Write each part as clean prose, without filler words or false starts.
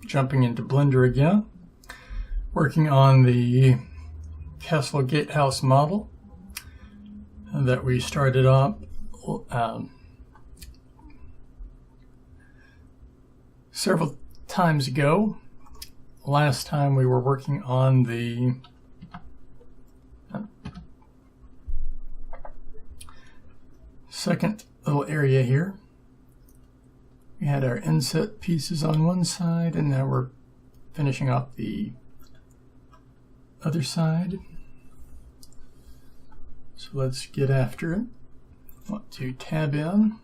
jumping into Blender again, working on the Castle Gatehouse model that we started up several times ago. Last time we were working on the second little area here. We had our inset pieces on one side, and now we're finishing up the other side. So let's get after it. I want to tab in.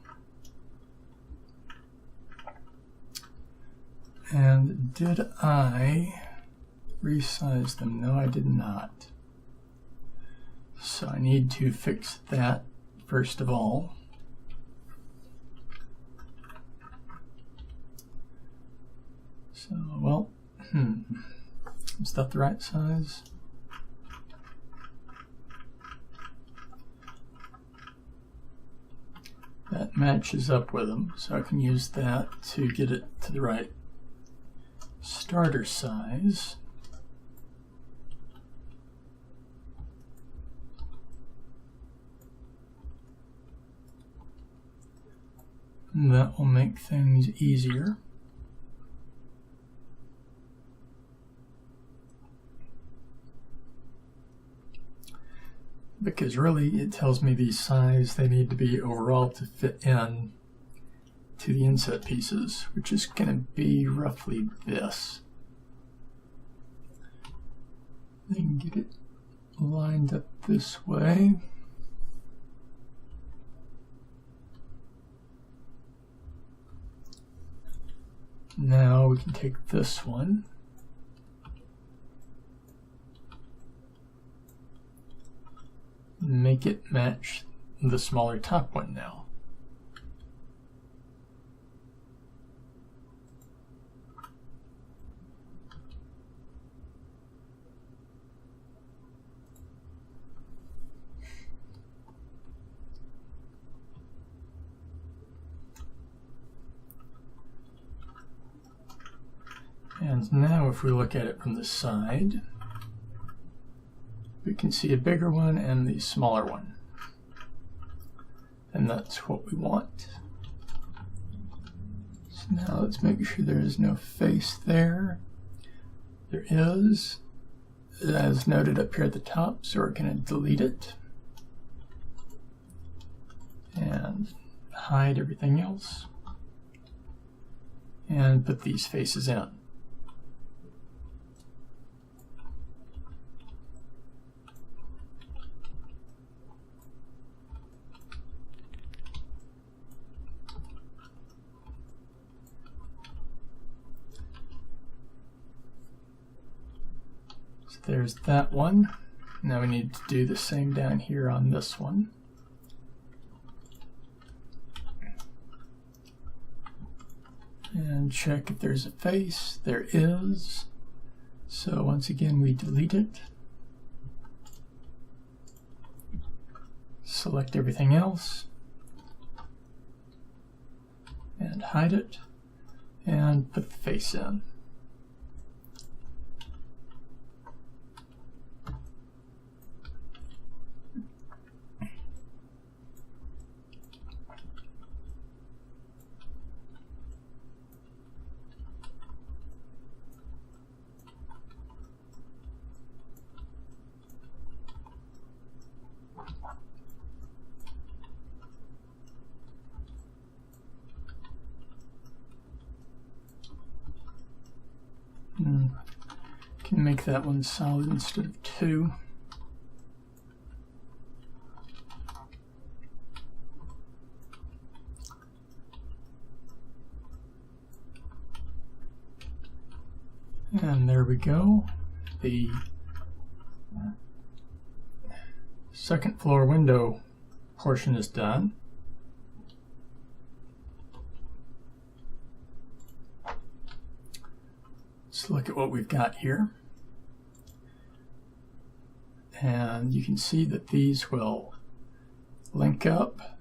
And did I resize them? No, I did not. So I need to fix that first of all. So, well, is that the right size? That matches up with them, so I can use that to get it to the right starter size. And that will make things easier. Because really it tells me the size they need to be overall to fit in to the inset pieces, which is going to be roughly this. Then get it lined up this way. Now we can take this one. Make it match the smaller top one now. And now if we look at it from the side, we can see a bigger one and the smaller one. And that's what we want. So now let's make sure there is no face there. There is, as noted up here at the top, so we're going to delete it and hide everything else and put these faces in. There's that one. Now we need to do the same down here on this one. And check if there's a face. There is. So once again we delete it. Select everything else. And hide it. And put the face in. Can make that one solid instead of 2. And there we go. The second floor window portion is done. Let's look at what we've got here. And you can see that these will link up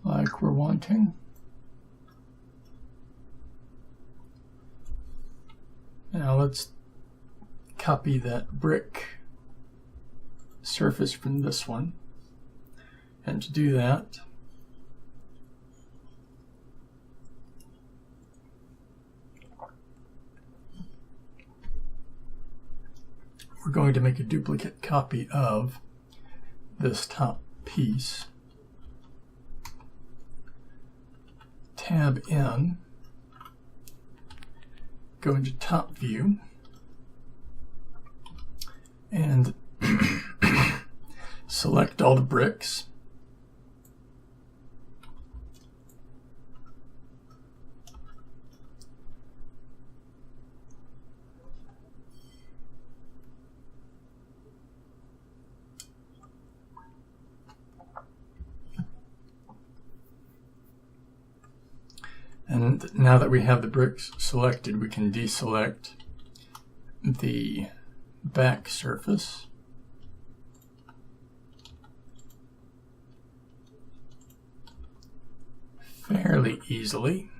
like we're wanting. Now let's copy that brick surface from this one. And to do that, we're going to make a duplicate copy of this top piece. Tab in, go into top view, and select all the bricks. And now that we have the bricks selected, we can deselect the back surface. Fairly easily.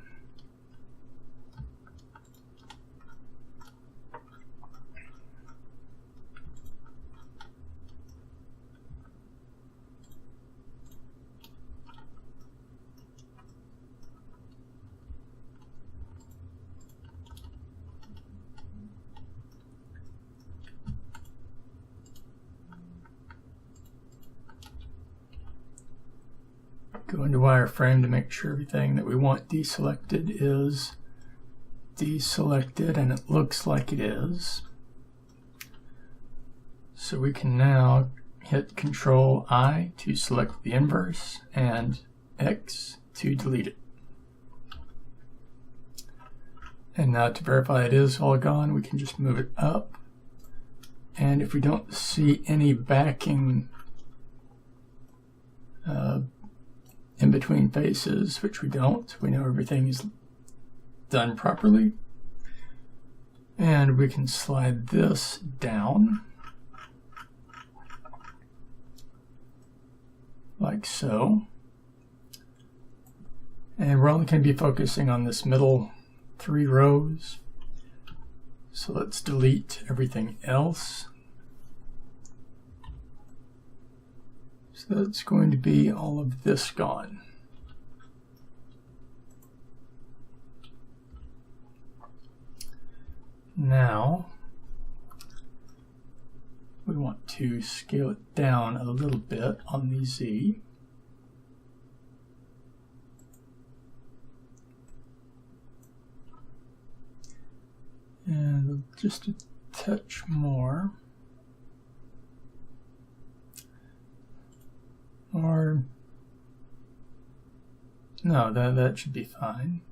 Go into wireframe to make sure everything that we want deselected is deselected, and it looks like it is. So we can now hit Control I to select the inverse and X to delete it. And now to verify it is all gone, we can just move it up. And if we don't see any backing in between faces, which we don't, we know everything is done properly. And we can slide this down like so. And we're only going to be focusing on this middle 3 rows. So let's delete everything else. So that's going to be all of this gone. Now, we want to scale it down a little bit on the Z. And just a touch more. Or, no, that should be fine.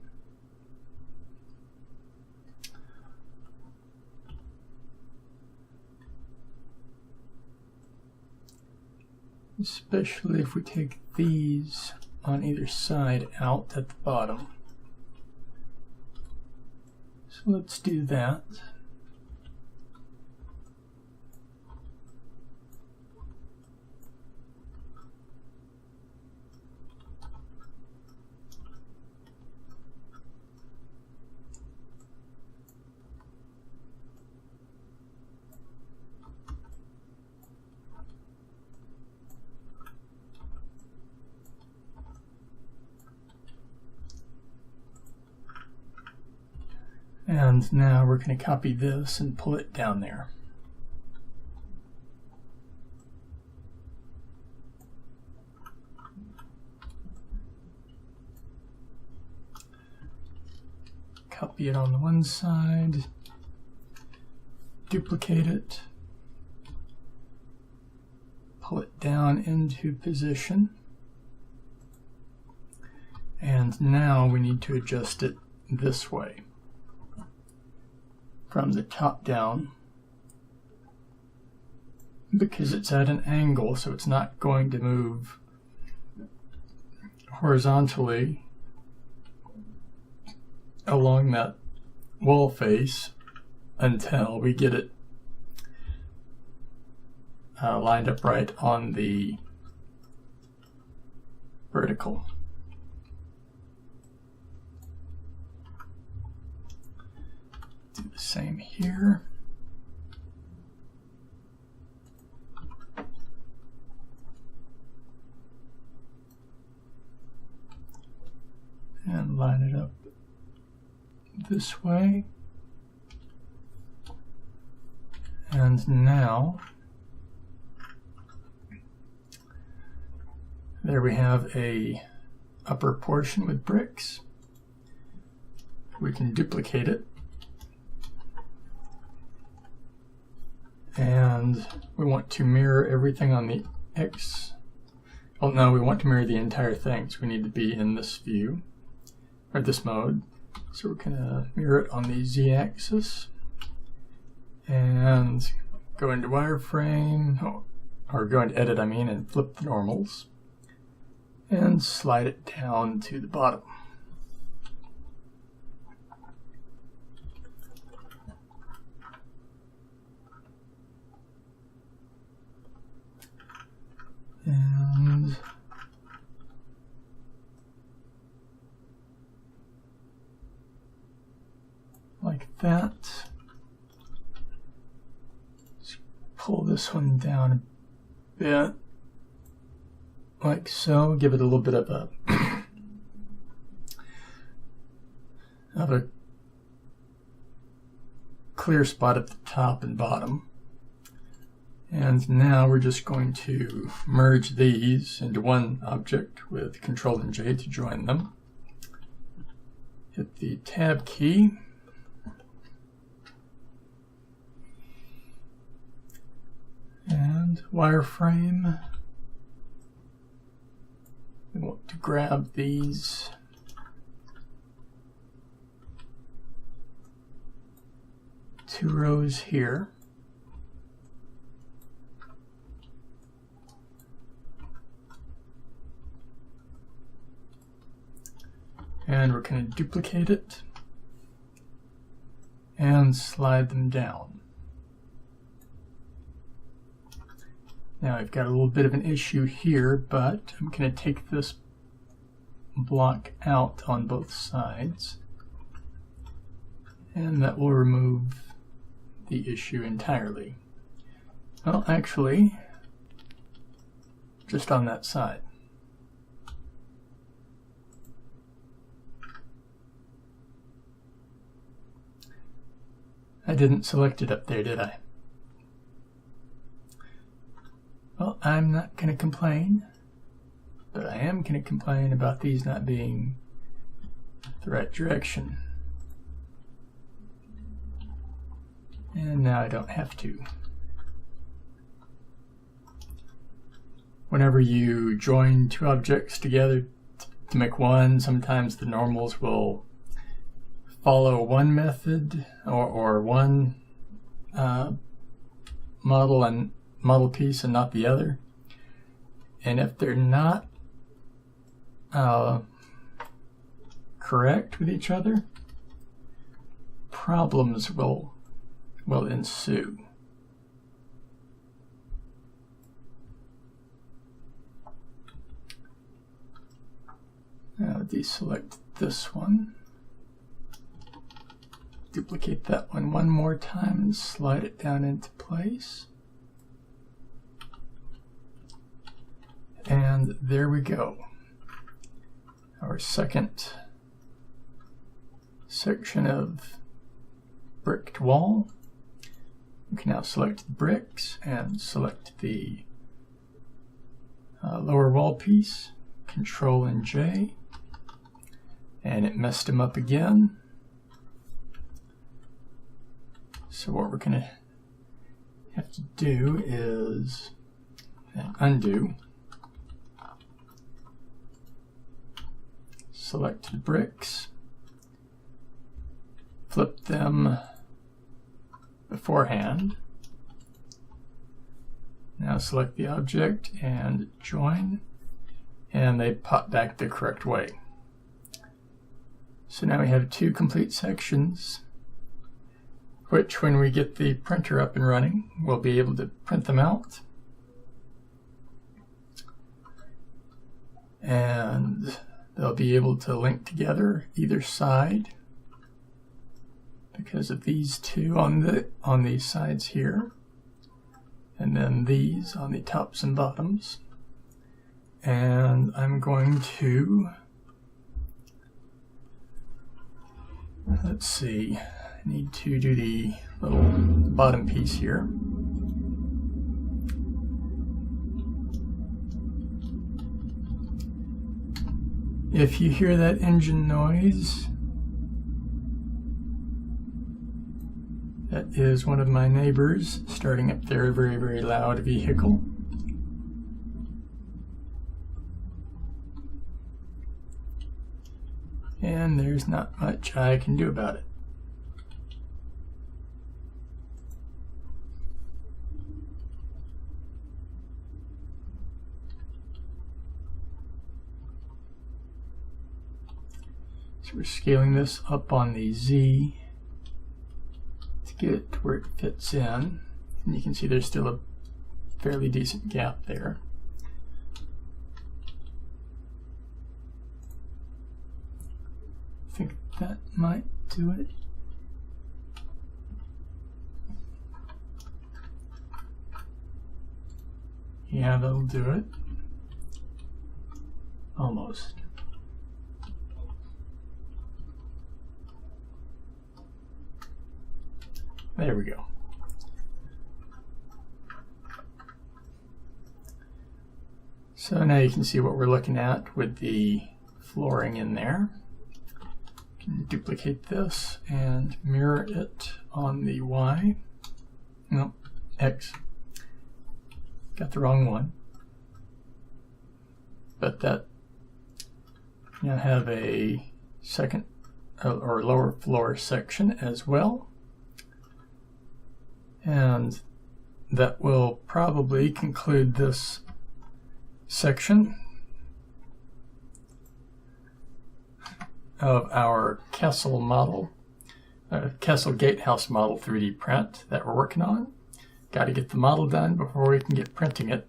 Especially if we take these on either side out at the bottom. So let's do that. And now we're going to copy this and pull it down there. Copy it on the one side, duplicate it, pull it down into position, and now we need to adjust it this way. From the top down, because it's at an angle, so it's not going to move horizontally along that wall face until we get it lined up right on the vertical. Do the same here. And line it up this way. And now, there we have a upper portion with bricks. We can duplicate it. And we want to mirror everything on the X. Oh no, we want to mirror the entire thing, so we need to be in this view, or this mode. So we're going to mirror it on the Z-axis. And go into wireframe, or go into edit, and flip the normals. And slide it down to the bottom. And like that. Let's pull this one down a bit, like so. Give it a little bit of a clear spot at the top and bottom. And now we're just going to merge these into one object with Control and J to join them. Hit the Tab key. And wireframe. We want to grab these two rows here. And we're going to duplicate it and slide them down. Now I've got a little bit of an issue here, but I'm going to take this block out on both sides, and that will remove the issue entirely. Well, actually, just on that side. I didn't select it up there, did I? Well, I'm not going to complain, but I am going to complain about these not being the right direction. And now I don't have to. Whenever you join two objects together to make one, sometimes the normals will follow one method or one model piece and not the other. And if they're not correct with each other, problems will ensue. Now deselect this one. Duplicate that one more time and slide it down into place. And there we go. Our second section of bricked wall. We can now select the bricks and select the lower wall piece, Control and J, and it messed them up again. So what we're going to have to do is undo, select the bricks, flip them beforehand. Now select the object and join, and they pop back the correct way. So now we have two complete sections, which when we get the printer up and running, we'll be able to print them out. And they'll be able to link together either side because of these two on these sides here, and then these on the tops and bottoms. And I'm going to, let's see, I need to do the little bottom piece here. If you hear that engine noise, that is one of my neighbors starting up their very, very loud vehicle. And there's not much I can do about it. So we're scaling this up on the Z to get it to where it fits in. And you can see there's still a fairly decent gap there. I think that might do it. Yeah, that'll do it. Almost. There we go. So now you can see what we're looking at with the flooring in there. You can duplicate this and mirror it on the Y. No, X. Got the wrong one. But that, you now have a second or lower floor section as well. And that will probably conclude this section of our Castle model, Castle Gatehouse model 3D print that we're working on. Got to get the model done before we can get printing it.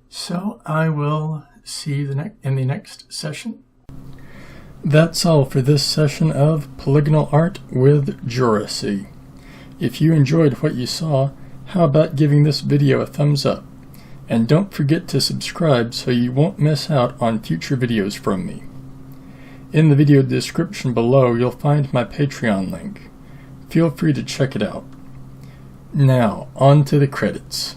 So I will see you in the next session. That's all for this session of Polygonal Art with JoRaSe. If you enjoyed what you saw, how about giving this video a thumbs up? And don't forget to subscribe so you won't miss out on future videos from me. In the video description below, you'll find my Patreon link. Feel free to check it out. Now, on to the credits.